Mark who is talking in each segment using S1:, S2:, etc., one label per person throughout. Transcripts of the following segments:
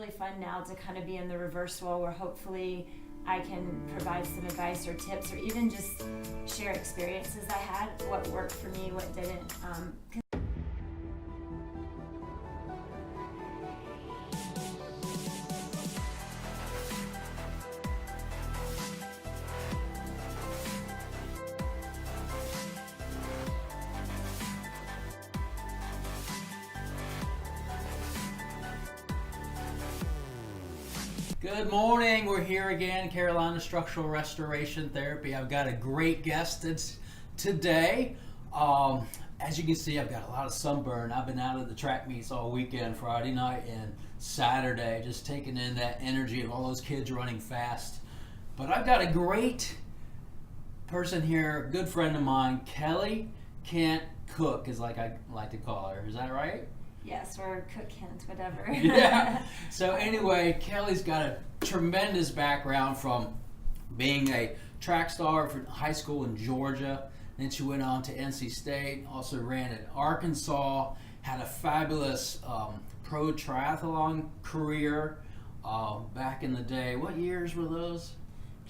S1: Really fun now to kind of be in the reverse role where hopefully I can provide some advice or tips or even just share experiences I had, what worked for me, what didn't.
S2: Good morning. We're here again, Carolina Structural Restoration Therapy. I've got a great guest today. As you can see, I've got a lot of sunburn. I've been out at the track meets all weekend, Friday night and Saturday, just taking in that energy of all those kids running fast. But I've got a great person here, a good friend of mine, Kelly Can't Cook, is like I like to call her. Is that right?
S1: Yes, or cook hint, whatever.
S2: Yeah. So anyway, Kelly's got a tremendous background from being a track star for high school in Georgia. Then she went on to NC State, also ran in Arkansas, had a fabulous pro triathlon career back in the day. What years were those?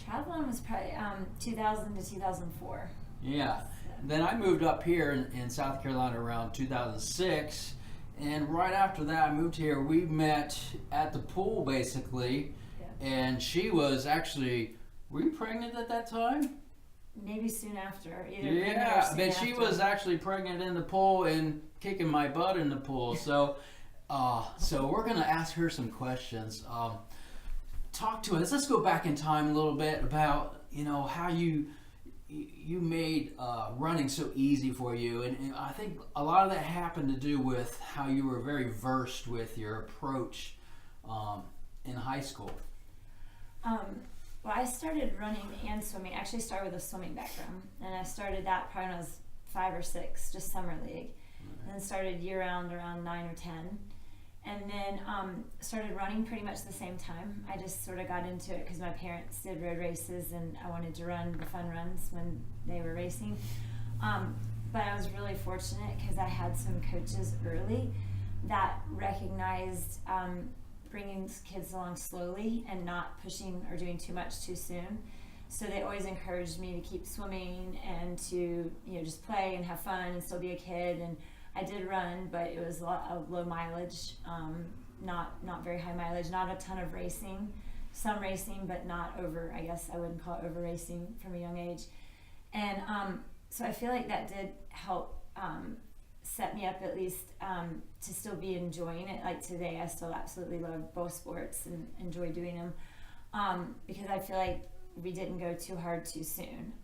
S1: Triathlon was probably 2000 to 2004.
S2: Yeah.
S1: So.
S2: Then I moved up here in South Carolina around 2006. And right after that, I moved here. We met at the pool, basically.
S1: Yeah.
S2: And she was actually, were you pregnant at that time?
S1: Maybe soon after.
S2: Yeah, but she was actually pregnant in the pool and kicking my butt in the pool. So we're going to ask her some questions. Talk to us. Let's go back in time a little bit about, how you made running so easy for you, and I think a lot of that happened to do with how you were very versed with your approach in high school.
S1: Well, I started running and swimming. I actually started with a swimming background, and I started that probably when I was 5 or 6, just summer league, and then started year round around 9 or 10. And then started running pretty much the same time. I just sort of got into it because my parents did road races and I wanted to run the fun runs when they were racing. But I was really fortunate because I had some coaches early that recognized bringing kids along slowly and not pushing or doing too much too soon. So they always encouraged me to keep swimming and to just play and have fun and still be a kid. And I did run, but it was a lot of low mileage, not very high mileage, not a ton of racing, some racing, but not over, I guess I wouldn't call it over racing from a young age. And so I feel like that did help set me up at least to still be enjoying it. Like today, I still absolutely love both sports and enjoy doing them because I feel like we didn't go too hard too soon.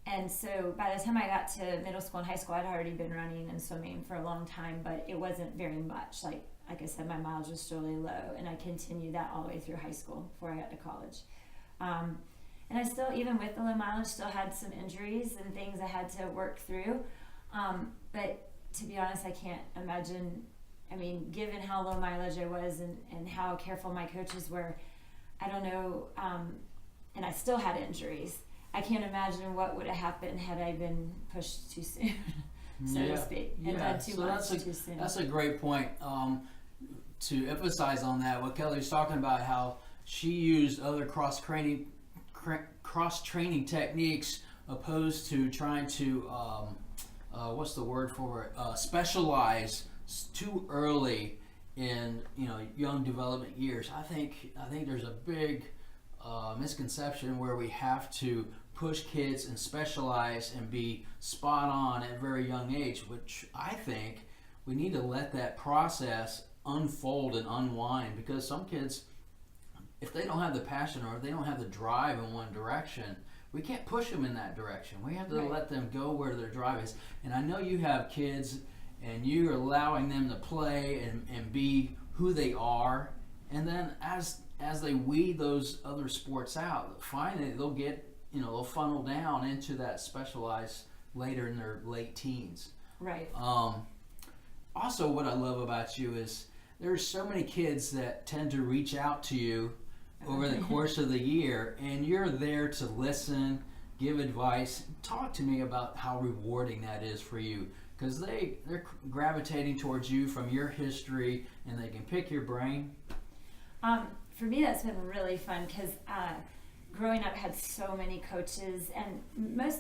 S1: And so by the time I got to middle school and high school, I'd already been running and swimming for a long time, but it wasn't very much. Like I said, my mileage was really low, and I continued that all the way through high school before I got to college. And I still, even with the low mileage, still had some injuries and things I had to work through. But to be honest, I can't imagine, given how low mileage I was and how careful my coaches were, I don't know, and I still had injuries. I can't imagine what would have happened had I been pushed too soon, so to speak, and done too much too soon.
S2: That's a great point to emphasize on that. What Kelly was talking about, how she used other cross-training techniques opposed to trying to, what's the word for it, specialize too early in young development years. I think there's a big misconception where we have to push kids and specialize and be spot on at a very young age, which I think we need to let that process unfold and unwind, because some kids, if they don't have the passion or if they don't have the drive in one direction, we can't push them in that direction. We have to let them go where their drive is. And I know you have kids and you're allowing them to play and be who they are, and then as they weed those other sports out, finally they'll get, they'll funnel down into that specialized later in their late teens.
S1: Right.
S2: Also, what I love about you is there's so many kids that tend to reach out to you over the course of the year, and you're there to listen, give advice. Talk to me about how rewarding that is for you, because they're gravitating towards you from your history, and they can pick your brain.
S1: For me, that's been really fun because growing up, I had so many coaches, and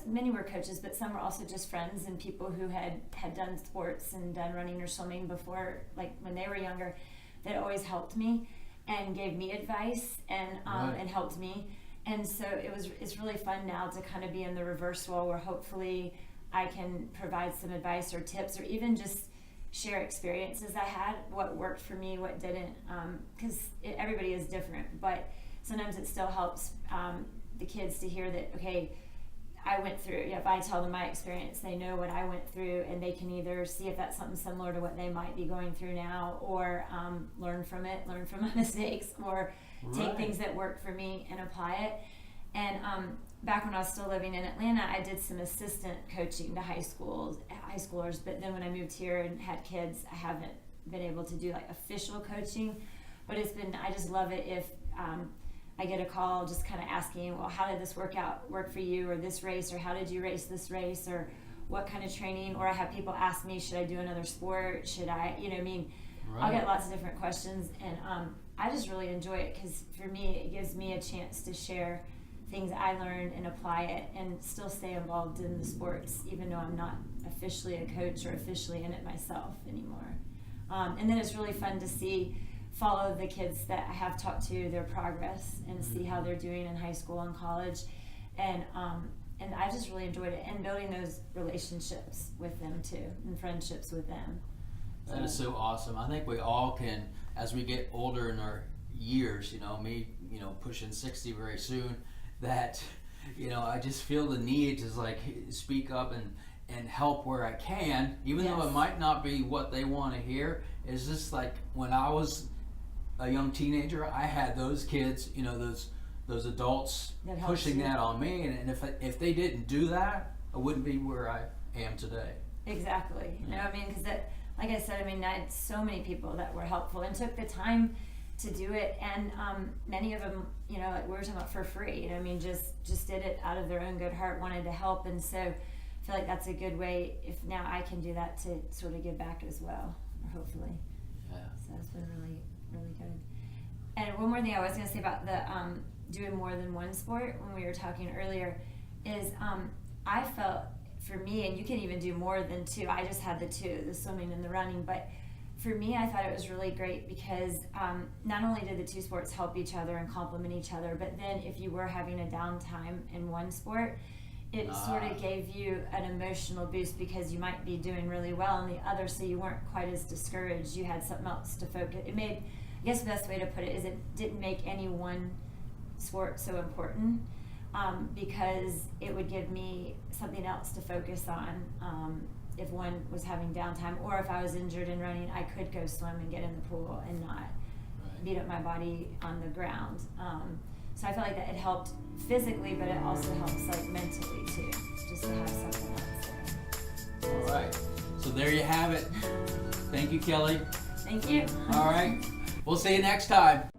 S1: many were coaches, but some were also just friends and people who had done sports and done running or swimming before, like when they were younger, that always helped me and gave me advice and helped me. And so it's really fun now to kind of be in the reverse role where hopefully I can provide some advice or tips or even just share experiences I had, what worked for me, what didn't, because everybody is different, but sometimes it still helps the kids to hear that, okay, I went through, if I tell them my experience, they know what I went through, and they can either see if that's something similar to what they might be going through now, or learn from it, learn from my mistakes, or take things that work for me and apply it. And back when I was still living in Atlanta, I did some assistant coaching to high schoolers, but then when I moved here and had kids, I haven't been able to do like official coaching, but I just love it if I get a call just kind of asking, well, how did this work for you, or this race, or how did you race this race, or what kind of training, or I have people ask me, should I do another sport, should I, I'll get lots of different questions, and I just really enjoy it because for me, it gives me a chance to share things I learned and apply it and still stay involved in the sports, even though I'm not officially a coach or officially in it myself anymore. And then it's really fun to follow the kids that I have talked to, their progress, and see how they're doing in high school and college. And I just really enjoyed it, and building those relationships with them too, and friendships with them.
S2: That is so awesome. I think we all can, as we get older in our years, me, pushing 60 very soon, that, I just feel the need to like speak up and help where I can, even though it might not be what they want to hear. It's just like when I was a young teenager, I had those kids, those adults pushing that on me, and if they didn't do that, I wouldn't be where I am today.
S1: Exactly.
S2: Yeah.
S1: Because like I said, I had so many people that were helpful and took the time to do it, and many of them, like we were talking about, for free. Just did it out of their own good heart, wanted to help, and so I feel like that's a good way. If now I can do that to sort of give back as well, or hopefully.
S2: Yeah.
S1: So it's been really, really good. And one more thing I was going to say about the doing more than one sport when we were talking earlier is I felt for me, and you can even do more than two. I just had the two, the swimming and the running, but for me, I thought it was really great because not only did the two sports help each other and complement each other, but then if you were having a downtime in one sport, it sort of gave you an emotional boost because you might be doing really well in the other, so you weren't quite as discouraged. You had something else to focus. It made, I guess the best way to put it is it didn't make any one sport so important because it would give me something else to focus on. If one was having downtime, or if I was injured in running, I could go swim and get in the pool and not beat up my body on the ground. So I feel like that it helped physically, but it also helps like mentally too, just to have something else there.
S2: All right. So there you have it. Thank you, Kelly.
S1: Thank you.
S2: All right. We'll see you next time.